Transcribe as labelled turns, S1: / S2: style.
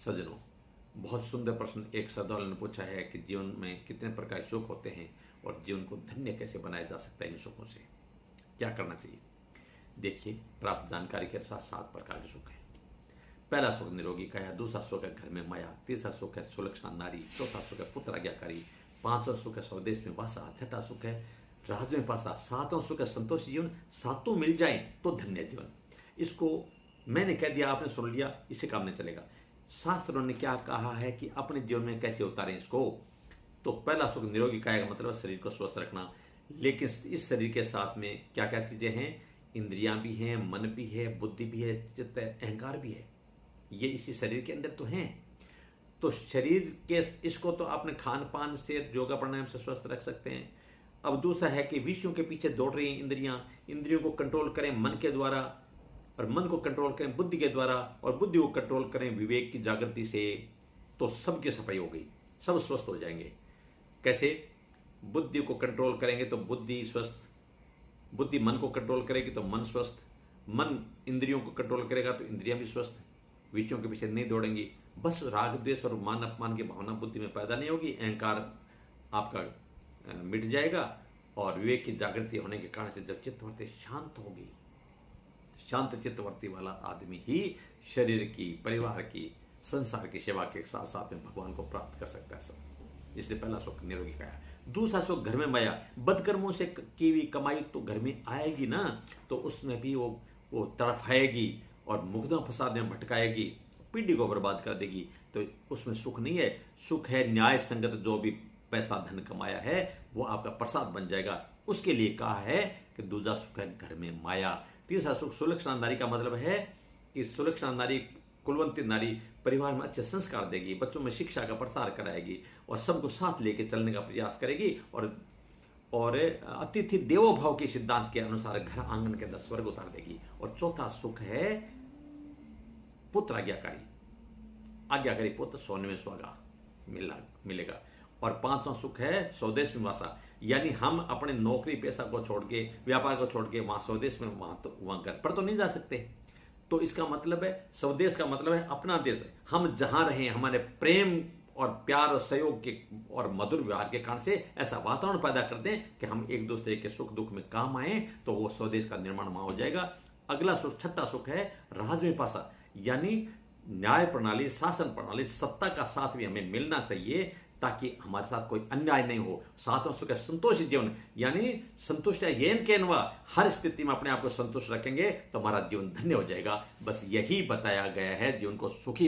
S1: सज्जनों, बहुत सुंदर प्रश्न एक श्रद्धालु ने पूछा है कि जीवन में कितने प्रकार के सुख होते हैं और जीवन को धन्य कैसे बनाया जा सकता है इन सुखों से, क्या करना चाहिए। देखिए, प्राप्त जानकारी के अनुसार 7 प्रकार के सुख हैं। पहला सुख निरोगी काया, दूसरा सुख है घर में माया, तीसरा सुख है सुलक्षणा नारी, चौथा सुख है पुत्र आज्ञाकारी, पांचवा सुख है स्वदेश में वासा, छठा सुख है राज में पासा, सातवां सुख है संतोष जीवन। सातों मिल जाए तो धन्य जीवन। इसको मैंने कह दिया, आपने सुन लिया, इससे काम नहीं चलेगा। शास्त्रों ने क्या कहा है कि अपने जीवन में कैसे उतारें इसको। तो पहला सुख निरोगी काया का मतलब शरीर को स्वस्थ रखना, लेकिन इस शरीर के साथ में क्या क्या चीजें हैं, इंद्रियां भी हैं, मन भी है, बुद्धि भी है, चित्त है, अहंकार भी है, ये इसी शरीर के अंदर तो हैं। तो शरीर के इसको तो आपने खान पान से, योगा प्राणायाम से स्वस्थ रख सकते हैं। अब दूसरा है कि विषयों के पीछे दौड़ रही हैं इंद्रियां, इंद्रियों को कंट्रोल करें मन के द्वारा, और मन को कंट्रोल करें बुद्धि के द्वारा, और बुद्धि को कंट्रोल करें विवेक की जागृति से, तो सबकी सफाई हो गई, सब स्वस्थ हो जाएंगे। कैसे? बुद्धि को कंट्रोल करेंगे तो बुद्धि स्वस्थ, बुद्धि मन को कंट्रोल करेगी तो मन स्वस्थ, मन इंद्रियों को कंट्रोल करेगा तो इंद्रियां भी स्वस्थ, विषयों के पीछे नहीं दौड़ेंगी। बस राग द्वेष और मान अपमान की भावना बुद्धि में पैदा नहीं होगी, अहंकार आपका मिट जाएगा, और विवेक की जागृति होने के कारण से जब चित्तवृत्ति शांत होगी, शांत चित्तवृत्ति वाला आदमी ही शरीर की, परिवार की, संसार की सेवा के साथ साथ में भगवान को प्राप्त कर सकता है सब। इसलिए पहला सुख निरोगी काया। दूसरा सुख घर में माया, बदकर्मों से की हुई कमाई तो घर में आएगी ना, तो उसमें भी वो तड़फाएगी और मुग्धा फसाद में भटकाएगी, पीढ़ी को बर्बाद कर देगी। तो उसमें सुख नहीं है। सुख है न्याय संगत, जो भी पैसा धन कमाया है वो आपका प्रसाद बन जाएगा। उसके लिए कहा है कि दूसरा सुख है घर में माया। तीसरा सुख सुलक्षणा नारी का मतलब है कि सुलक्षणा नारी, कुलवंती नारी परिवार में अच्छे संस्कार देगी, बच्चों में शिक्षा का प्रसार कराएगी और सबको साथ लेके चलने का प्रयास करेगी, और अतिथि देवो भाव के सिद्धांत के अनुसार घर आंगन के अंदर स्वर्ग उतार देगी। और चौथा सुख है पुत्र आज्ञाकारी, आज्ञाकारी पुत्र सोने में सुहागा मिलेगा। और पांचवा सुख है स्वदेश में वासा, यानी हम अपने नौकरी पेशा को छोड़ के, व्यापार को छोड़ के वहां स्वदेश में, वहां घर पर तो नहीं जा सकते। तो इसका मतलब है, स्वदेश का मतलब है अपना देश। हम जहां रहें, हमारे प्रेम और प्यार और सहयोग के और मधुर व्यवहार के कारण से ऐसा वातावरण पैदा कर दें कि हम एक दूसरे के सुख दुख में काम आए, तो वो स्वदेश का निर्माण वहां हो जाएगा। अगला सुख, छठा सुख है राज में पासा, यानी न्याय प्रणाली, शासन प्रणाली, सत्ता का साथ भी हमें मिलना चाहिए ताकि हमारे साथ कोई अन्याय नहीं हो। सातवां सुख है संतोषी जीवन, यानी संतुष्ट है येन केनवा, हर स्थिति में अपने आप को संतुष्ट रखेंगे तो हमारा जीवन धन्य हो जाएगा। बस यही बताया गया है जीवन को सुखी